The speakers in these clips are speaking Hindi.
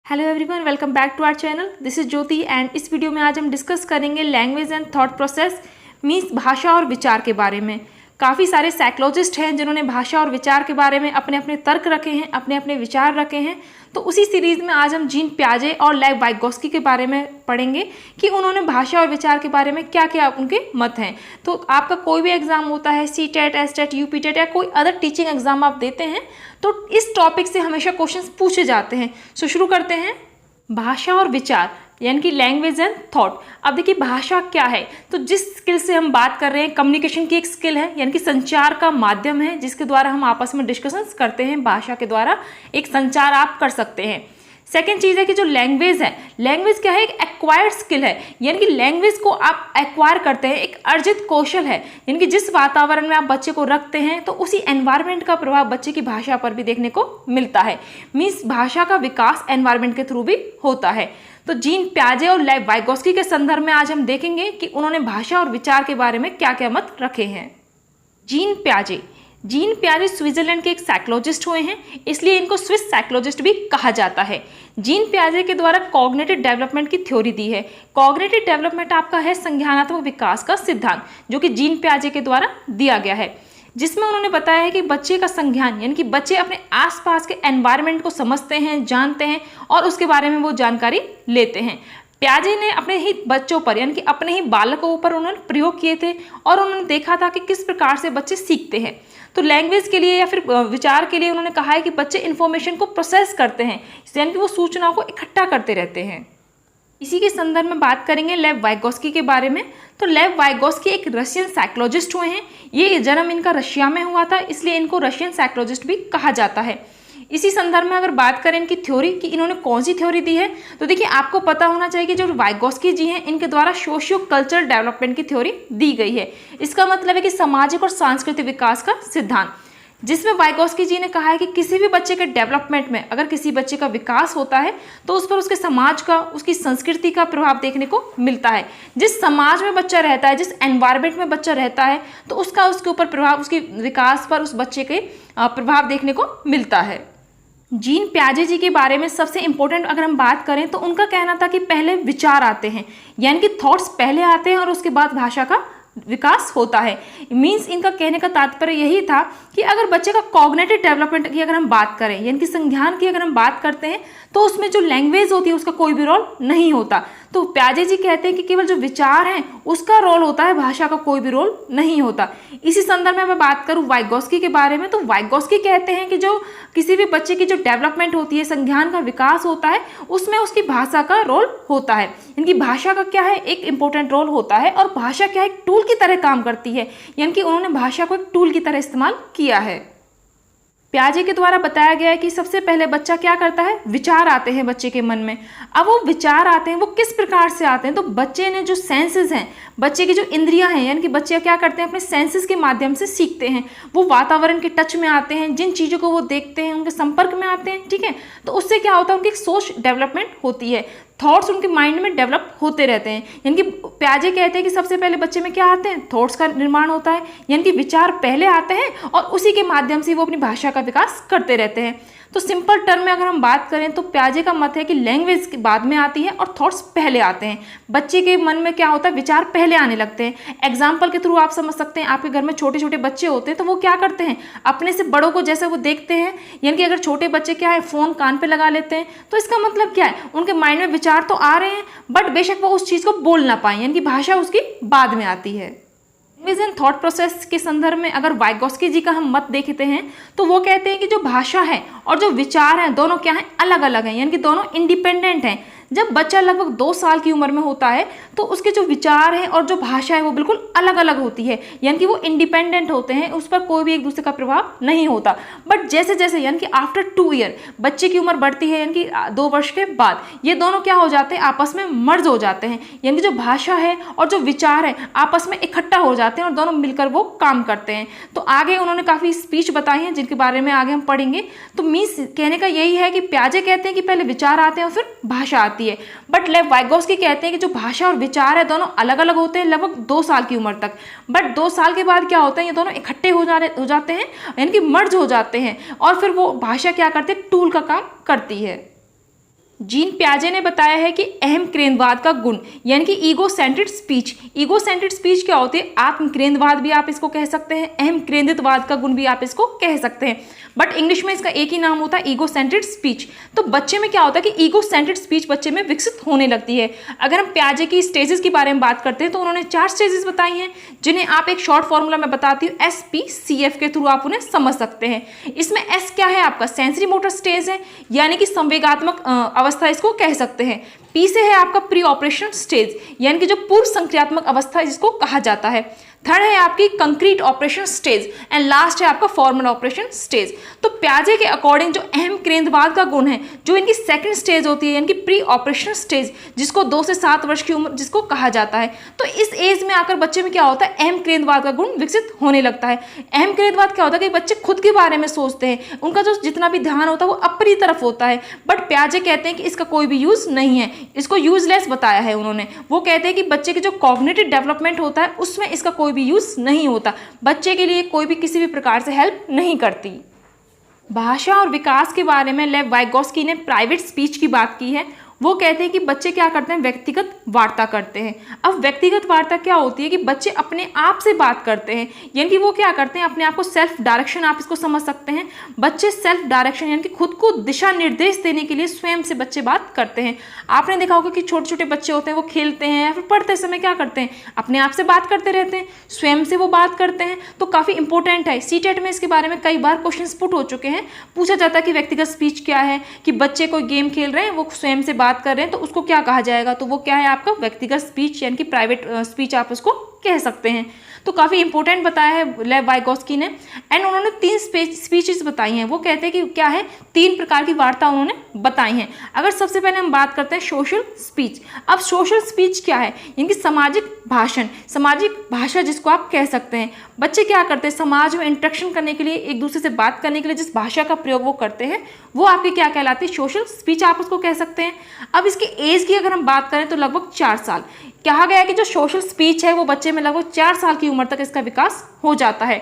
Hello everyone, welcome back to our channel. This is Jyoti and इस वीडियो में आज हम डिस्कस करेंगे language and thought process means भाषा और विचार के बारे में। काफ़ी सारे साइकोलॉजिस्ट हैं जिन्होंने भाषा और विचार के बारे में अपने अपने तर्क रखे हैं, अपने अपने विचार रखे हैं। तो उसी सीरीज़ में आज हम जीन पियाजे और लेव वाइगोस्की के बारे में पढ़ेंगे कि उन्होंने भाषा और विचार के बारे में क्या क्या उनके मत हैं। तो आपका कोई भी एग्जाम होता है, C TET, S TET, UP TET या कोई अदर टीचिंग एग्जाम आप देते हैं तो इस टॉपिक से हमेशा क्वेश्चंस पूछे जाते हैं। सो शुरू करते हैं। भाषा और विचार यानी कि लैंग्वेज एंड थॉट। अब देखिए भाषा क्या है, तो जिस स्किल से हम बात कर रहे हैं, कम्युनिकेशन की एक स्किल है यानी कि संचार का माध्यम है जिसके द्वारा हम आपस में डिस्कशंस करते हैं। भाषा के द्वारा एक संचार आप कर सकते हैं। सेकेंड चीज़ है कि जो लैंग्वेज है, लैंग्वेज क्या है, एक एक्वायर्ड स्किल है यानी कि लैंग्वेज को आप एक्वायर करते हैं, एक अर्जित कौशल है। यानी कि जिस वातावरण में आप बच्चे को रखते हैं तो उसी एनवायरनमेंट का प्रभाव बच्चे की भाषा पर भी देखने को मिलता है। मीन्स भाषा का विकास एनवायरनमेंट के थ्रू भी होता है। तो जीन पियाजे और लेव वाइगोस्की के संदर्भ में आज हम देखेंगे कि उन्होंने भाषा और विचार के बारे में क्या क्या मत रखे हैं। जीन पियाजे स्विट्जरलैंड के एक साइकोलॉजिस्ट हुए हैं, इसलिए इनको स्विस साइकोलॉजिस्ट भी कहा जाता है। जीन पियाजे के द्वारा कॉग्निटिव डेवलपमेंट की थ्योरी दी है। कॉग्निटिव डेवलपमेंट आपका है संज्ञानात्मक विकास का सिद्धांत, जो कि जीन पियाजे के द्वारा दिया गया है, जिसमें उन्होंने बताया है कि बच्चे का संज्ञान यानी कि बच्चे अपने आसपास के एनवायरनमेंट को समझते हैं, जानते हैं और उसके बारे में वो जानकारी लेते हैं। पियाजे ने अपने ही बच्चों पर यानी कि अपने ही बालकों पर उन्होंने प्रयोग किए थे और उन्होंने देखा था कि किस प्रकार से बच्चे सीखते हैं। तो लैंग्वेज के लिए या फिर विचार के लिए उन्होंने कहा है कि बच्चे इन्फॉर्मेशन को प्रोसेस करते हैं यानी कि वो सूचनाओं को इकट्ठा करते रहते हैं। इसी के संदर्भ में बात करेंगे लेव वाइगोस्की के बारे में। तो लेव वाइगोस्की एक रशियन साइकोलॉजिस्ट हुए हैं। ये जन्म इनका रशिया में हुआ था, इसलिए इनको रशियन साइकोलॉजिस्ट भी कहा जाता है। इसी संदर्भ में अगर बात करें इनकी थ्योरी कि इन्होंने कौन सी थ्योरी दी है, तो देखिए आपको पता होना चाहिए कि जो वाइगोस्की जी हैं इनके द्वारा सोशियो कल्चरल डेवलपमेंट की थ्योरी दी गई है। इसका मतलब है कि सामाजिक और सांस्कृतिक विकास का सिद्धांत, जिसमें वाइगोस्की जी ने कहा है कि किसी भी बच्चे के डेवलपमेंट में अगर किसी बच्चे का विकास होता है तो उस पर उसके समाज का, उसकी संस्कृति का प्रभाव देखने को मिलता है। जिस समाज में बच्चा रहता है, जिस एनवायरनमेंट में बच्चा रहता है, तो उसका उसके ऊपर प्रभाव, उसके विकास पर उस बच्चे के प्रभाव देखने को मिलता है। जीन पियाजे जी के बारे में सबसे इम्पोर्टेंट अगर हम बात करें तो उनका कहना था कि पहले विचार आते हैं यानी कि थॉट्स पहले आते हैं और उसके बाद भाषा का विकास होता है। मीन्स इनका कहने का तात्पर्य यही था कि अगर बच्चे का कॉग्निटिव डेवलपमेंट की अगर हम बात करें यानी कि संज्ञान की अगर हम बात करते हैं तो उसमें जो लैंग्वेज होती है उसका कोई भी रोल नहीं होता। तो पियाजे जी कहते हैं कि केवल जो विचार हैं उसका रोल होता है, भाषा का कोई भी रोल नहीं होता। इसी संदर्भ में मैं बात करूं वाइगोस्की के बारे में, तो वाइगोस्की कहते हैं कि जो किसी भी बच्चे की जो डेवलपमेंट होती है, संज्ञान का विकास होता है, उसमें उसकी भाषा का रोल होता है। इनकी भाषा का क्या है, एक इंपॉर्टेंट रोल होता है और भाषा क्या है, एक टूल की तरह काम करती है, यानी कि उन्होंने भाषा को एक टूल की तरह इस्तेमाल किया है। पियाजे के द्वारा बताया गया है कि सबसे पहले बच्चा क्या करता है, विचार आते हैं बच्चे के मन में। अब वो विचार आते हैं, वो किस प्रकार से आते हैं, तो बच्चे ने जो सेंसेस हैं, बच्चे की जो इंद्रियां हैं, यानी कि बच्चे क्या करते हैं, अपने सेंसेस के माध्यम से सीखते हैं। वो वातावरण के टच में आते हैं, जिन चीज़ों को वो देखते हैं उनके संपर्क में आते हैं, ठीक है। तो उससे क्या होता है, उनकी सोच डेवलपमेंट होती है, थॉट्स उनके माइंड में डेवलप होते रहते हैं। यानी कि पियाजे कहते हैं कि सबसे पहले बच्चे में क्या आते हैं, थॉट्स का निर्माण होता है, यानी कि विचार पहले आते हैं और उसी के माध्यम से वो अपनी भाषा का विकास करते रहते हैं। तो सिंपल टर्म में अगर हम बात करें तो पियाजे का मत है कि लैंग्वेज बाद में आती है और थॉट्स पहले आते हैं। बच्चे के मन में क्या होता है, विचार पहले आने लगते हैं। एग्जाम्पल के थ्रू आप समझ सकते हैं, आपके घर में छोटे छोटे बच्चे होते हैं तो वो क्या करते हैं, अपने से बड़ों को जैसे वो देखते हैं, यानी कि अगर छोटे बच्चे क्या है, फ़ोन कान पे लगा लेते हैं, तो इसका मतलब क्या है, उनके माइंड में विचार तो आ रहे हैं बट बेशक वो उस चीज़ को बोल ना पाए, यानी कि भाषा उसकी बाद में आती है। लैंग्वेज एंड थॉट प्रोसेस के संदर्भ में अगर वाइगोस्की जी का हम मत देखते हैं तो वो कहते हैं कि जो भाषा है और जो विचार हैं दोनों क्या हैं, अलग अलग हैं, यानी कि दोनों इंडिपेंडेंट हैं। जब बच्चा लगभग 2 साल की उम्र में होता है तो उसके जो विचार हैं और जो भाषा है वो बिल्कुल अलग अलग होती है, यानी कि वो इंडिपेंडेंट होते हैं, उस पर कोई भी एक दूसरे का प्रभाव नहीं होता। बट जैसे जैसे यानी कि आफ्टर 2 ईयर बच्चे की उम्र बढ़ती है, यानी कि 2 वर्ष के बाद ये दोनों क्या हो जाते हैं, आपस में मर्ज हो जाते हैं, यानी कि जो भाषा है और जो विचार है आपस में इकट्ठा हो जाते हैं और दोनों मिलकर वो काम करते हैं। तो आगे उन्होंने काफ़ी स्पीच बताई हैं जिनके बारे में आगे हम पढ़ेंगे। तो मीन्स कहने का यही है कि पियाजे कहते हैं कि पहले विचार आते हैं और फिर भाषा आती है, बट लेव वाइगोस्की कहते हैं कि जो भाषा और विचार है दोनों अलग अलग होते हैं लगभग 2 साल की उम्र तक। बट 2 साल के बाद क्या होता है, ये दोनों इकट्ठे हो जाते हैं, यानी कि मर्ज हो जाते हैं और फिर वो भाषा क्या करते हैं, टूल का काम करती है। जीन पियाजे ने बताया है कि अहम केंद्रवाद का गुण यानी कि ईगो सेंट्रिड स्पीच। ईगो सेंट्रिड स्पीच क्या होती है? आत्म केंद्रवाद भी आप इसको कह सकते हैं, अहम केंद्रितवाद का गुण भी आप इसको कह सकते हैं, बट इंग्लिश में इसका एक ही नाम होता है, ईगो सेंट्रिड स्पीच। तो बच्चे में क्या होता है कि ईगो सेंट्रिड स्पीच बच्चे में विकसित होने लगती है। अगर हम पियाजे की स्टेजेस के बारे में बात करते हैं तो उन्होंने 4 स्टेजेस बताई हैं, जिन्हें आप एक शॉर्ट फॉर्मूला में बताती हूँ, SPCF के थ्रू आप उन्हें समझ सकते हैं। इसमें S क्या है? आपका सेंसरी मोटर स्टेज है, यानी कि संवेगात्मक अवस्था इसको कह सकते हैं। P से है आपका प्री ऑपरेशन स्टेज, यानी कि जो पूर्व संक्रियात्मक अवस्था जिसको कहा जाता है। थर्ड है आपकी concrete operation stage and last है आपका फॉर्मल ऑपरेशन स्टेज। तो पियाजे के अकॉर्डिंग जो अहम केंद्रवाद का गुण है, जो इनकी सेकंड स्टेज होती है यानी कि प्री ऑपरेशन स्टेज, जिसको 2 से 7 वर्ष की उम्र जिसको कहा जाता है, तो इस एज में आकर बच्चे में क्या होता है? अहम केंद्रवाद का गुण विकसित होने लगता है। अहम केंद्रवाद क्या होता है कि बच्चे खुद के बारे में सोचते हैं, उनका जो जितना भी ध्यान होता है वो अपनी तरफ होता है, बट पियाजे कहते हैं कि इसका कोई भी यूज नहीं है, इसको यूजलेस बताया है उन्होंने। वो कहते हैं कि बच्चे के जो कॉग्निटिव डेवलपमेंट होता है उसमें इसका कोई भी यूज नहीं होता, बच्चे के लिए कोई भी किसी भी प्रकार से हेल्प नहीं करती। भाषा और विकास के बारे में लेव वाइगोस्की ने प्राइवेट स्पीच की बात की है। वो कहते हैं कि बच्चे क्या करते हैं? व्यक्तिगत वार्ता करते हैं। अब व्यक्तिगत वार्ता क्या होती है कि बच्चे अपने आप से बात करते हैं, यानी कि वो क्या करते हैं? अपने आप को सेल्फ डायरेक्शन, आप इसको समझ सकते हैं। बच्चे सेल्फ डायरेक्शन यानी कि खुद को दिशा निर्देश देने के लिए स्वयं से बच्चे बात करते हैं। आपने देखा होगा कि छोटे छोटे बच्चे होते हैं, वो खेलते हैं या फिर पढ़ते समय क्या करते हैं? अपने आप से बात करते रहते हैं, स्वयं से वो बात करते हैं। तो काफ़ी इंपॉर्टेंट है, सीटेट में इसके बारे में कई बार क्वेश्चन पुट हो चुके हैं। पूछा जाता है कि व्यक्तिगत स्पीच क्या है, कि बच्चे कोई गेम खेल रहे हैं, वो स्वयं से बात कर रहे हैं, तो उसको क्या कहा जाएगा? तो वो क्या है आपका? व्यक्तिगत स्पीच यानी कि प्राइवेट स्पीच आप उसको कह सकते हैं। तो काफ़ी इंपॉर्टेंट बताया है लेव वाइगोस्की ने। एंड उन्होंने 3 स्पीचेस बताई हैं। वो कहते हैं कि क्या है? 3 प्रकार की वार्ता उन्होंने बताई हैं। अगर सबसे पहले हम बात करते हैं सोशल स्पीच। अब सोशल स्पीच क्या है? यानी कि सामाजिक भाषण, सामाजिक भाषा जिसको आप कह सकते हैं। बच्चे क्या करते हैं? समाज में इंटरेक्शन करने के लिए, एक दूसरे से बात करने के लिए जिस भाषा का प्रयोग वो करते हैं, वो आपकी क्या कहलाती है? सोशल स्पीच आप उसको कह सकते हैं। अब इसकी एज की अगर हम बात करें तो लगभग 4 साल। कहा गया है कि जो सोशल स्पीच है वो बच्चे में लगभग 4 साल की उम्र तक इसका विकास हो जाता है।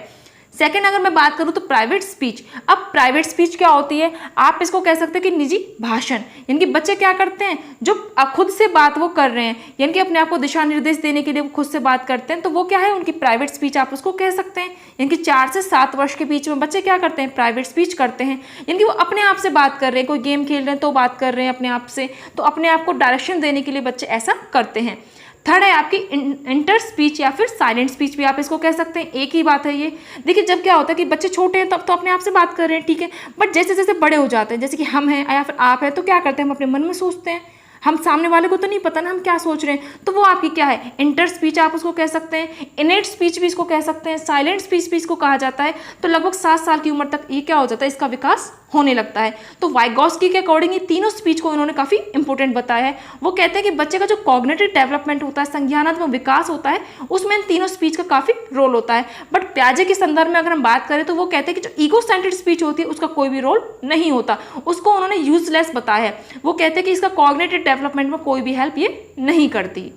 सेकंड अगर मैं बात करूं तो प्राइवेट स्पीच। अब प्राइवेट स्पीच क्या होती है? आप इसको कह सकते हैं कि निजी भाषण, यानी कि बच्चे क्या करते हैं? जो खुद से बात वो कर रहे हैं, यानी कि अपने आप को दिशा निर्देश देने के लिए वो खुद से बात करते हैं, तो वो क्या है? उनकी प्राइवेट स्पीच आप उसको कह सकते हैं। यानी कि 4 से 7 वर्ष के बीच में बच्चे क्या करते हैं? प्राइवेट स्पीच करते हैं, यानी कि वो अपने आप से बात कर रहे हैं, कोई गेम खेल रहे हैं तो बात कर रहे हैं अपने आप से, तो अपने आप को डायरेक्शन देने के लिए बच्चे ऐसा करते हैं। थर्ड है आपकी इंटर स्पीच या फिर साइलेंट स्पीच भी आप इसको कह सकते हैं, एक ही बात है ये। देखिए जब क्या होता है कि बच्चे छोटे हैं तब तो अपने आप से बात कर रहे हैं, ठीक है, बट जैसे जैसे बड़े हो जाते हैं, जैसे कि हम हैं या फिर आप हैं, तो क्या करते हैं? हम अपने मन में सोचते हैं, हम सामने वाले को तो नहीं पता ना हम क्या सोच रहे हैं, तो वो आपकी क्या है? इंटर स्पीच आप उसको कह सकते हैं। इनेट स्पीच भी इसको कह सकते हैं, साइलेंट स्पीच भी इसको कहा जाता है। तो लगभग 7 साल की उम्र तक ये क्या हो जाता है? इसका विकास होने लगता है। तो वाइगोस्की के अकॉर्डिंग ये तीनों स्पीच को उन्होंने काफ़ी इंपॉर्टेंट बताया है। वो कहते हैं कि बच्चे का जो कॉग्निटिव डेवलपमेंट होता है, संज्ञानात्मक विकास होता है, उसमें इन तीनों स्पीच का काफ़ी रोल होता है। बट पियाजे के संदर्भ में अगर हम बात करें तो वो कहते हैं कि जो ईगो सेंट्रिड स्पीच होती है उसका कोई भी रोल नहीं होता, उसको उन्होंने यूजलेस बताया है। वो कहते हैं कि इसका कॉग्निटिव डेवलपमेंट में कोई भी हेल्प ये नहीं करती।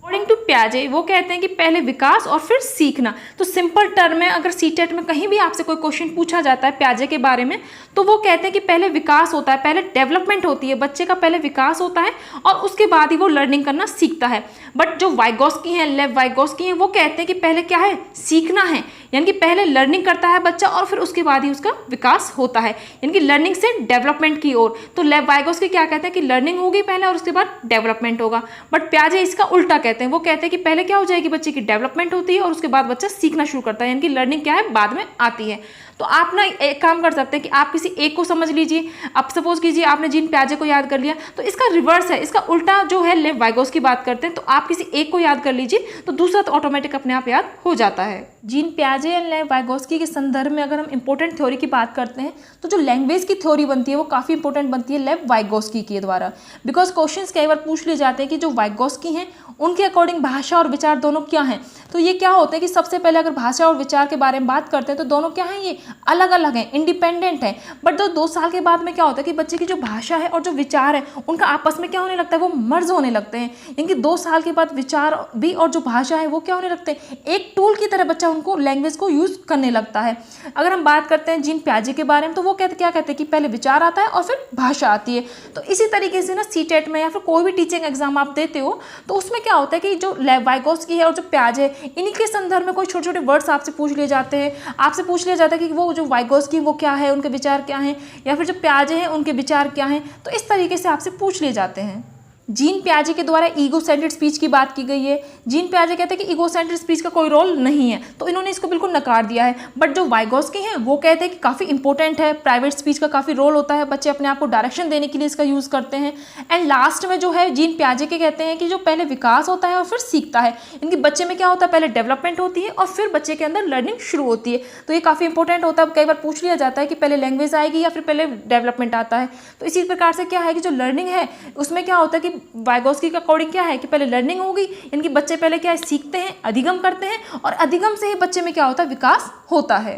अकॉर्डिंग टू पियाजे वो कहते हैं कि पहले विकास और फिर सीखना। तो सिंपल टर्म में अगर सीटेट में कहीं भी आपसे कोई क्वेश्चन पूछा जाता है पियाजे के बारे में, तो वो कहते हैं कि पहले विकास होता है, पहले डेवलपमेंट होती है, बच्चे का पहले विकास होता है और उसके बाद ही वो लर्निंग करना सीखता है। बट जो वाइगोस्की हैं, लेव वाइगोस्की हैं, वो कहते हैं कि पहले क्या है? सीखना है, यानी कि पहले लर्निंग करता है बच्चा और फिर उसके बाद ही उसका विकास होता है, यानी कि लर्निंग से डेवलपमेंट की ओर। तो लेव वाइगोस्की क्या कहते हैं कि लर्निंग होगी पहले और उसके बाद डेवलपमेंट होगा। बट पियाजे इसका उल्टा कहते हैं। वो कहते हैं कि पहले क्या हो जाएगी? बच्चे की डेवलपमेंट होती है और उसके बाद बच्चा सीखना शुरू करता है, यानी कि लर्निंग क्या है? बाद में आती है। तो आप ना एक काम कर सकते हैं कि आप किसी एक को समझ लीजिए। अब सपोज कीजिए आपने जीन पियाजे को याद कर लिया, तो इसका रिवर्स है, इसका उल्टा जो है लेव वाइगोस्की बात करते हैं। तो आप किसी एक को याद कर लीजिए तो दूसरा तो ऑटोमेटिक अपने आप याद हो जाता है। जीन पियाजे एंड लेव वाइगोस्की के संदर्भ में अगर हम इंपॉर्टेंट थ्योरी की बात करते हैं तो जो लैंग्वेज की थ्योरी बनती है वो काफ़ी इंपॉर्टेंट बनती है लेव वाइगोस्की के द्वारा। बिकॉज क्वेश्चंस कई बार पूछ लिए जाते हैं कि जो वाइगोस्की हैं उनके अकॉर्डिंग भाषा और विचार दोनों क्या हैं। तो ये क्या होता है कि सबसे पहले अगर भाषा और विचार के बारे में बात करते हैं तो दोनों क्या हैं? ये अलग अलग हैं, इंडिपेंडेंट हैं। बट 2 साल के बाद में क्या होता है कि बच्चे की जो भाषा है और जो विचार है उनका आपस में क्या होने लगता है, वो मर्ज होने लगते हैं। यानी 2 साल के बाद विचार भी और जो भाषा है वो क्या होने लगते हैं, एक टूल की तरह बच्चा उनको लैंग्वेज को यूज़ करने लगता है। अगर हम बात करते हैं जीन पियाजे के बारे में तो वो क्या कहते हैं कि पहले विचार आता है और फिर भाषा आती है। तो इसी तरीके से ना सीटेट में या फिर कोई भी टीचिंग एग्जाम आप देते हो तो उसमें क्या होता है कि जो वाइगोत्स्की है और जो पियाजे है इन्हीं के संदर्भ में कोई छोटे छोटे वर्ड्स आपसे पूछ लिए जाते हैं। आपसे पूछ लिया जाता है कि वो जो वाइगोत्स्की वो क्या है, उनके विचार क्या हैं, या फिर जो पियाजे हैं उनके विचार क्या हैं। तो इस तरीके से आपसे पूछ लिए जाते हैं। जीन पियाजे के द्वारा ईगो सेंट्रिक स्पीच की बात की गई है। जीन पियाजे कहते हैं कि ईगो सेंट्रिक स्पीच का कोई रोल नहीं है, तो इन्होंने इसको बिल्कुल नकार दिया है। बट जो वाइगोत्स्की हैं वो कहते हैं कि काफ़ी इंपॉर्टेंट है, प्राइवेट स्पीच का काफ़ी रोल होता है, बच्चे अपने आप को डायरेक्शन देने के लिए इसका यूज़ करते हैं। एंड लास्ट में जो है जीन पियाजे के कहते हैं कि जो पहले विकास होता है और फिर सीखता है। इनके बच्चे में क्या होता है, पहले डेवलपमेंट होती है और फिर बच्चे के अंदर लर्निंग शुरू होती है। तो ये काफ़ी इंपॉर्टेंट होता है। कई बार पूछ लिया जाता है कि पहले लैंग्वेज आएगी या फिर पहले डेवलपमेंट आता है। तो इसी प्रकार से क्या है कि जो लर्निंग है उसमें क्या होता है कि वाइगोत्स्की अकॉर्डिंग क्या है कि पहले लर्निंग होगी, इनके बच्चे पहले क्या है सीखते हैं, अधिगम करते हैं और अधिगम से ही बच्चे में क्या होता है विकास होता है।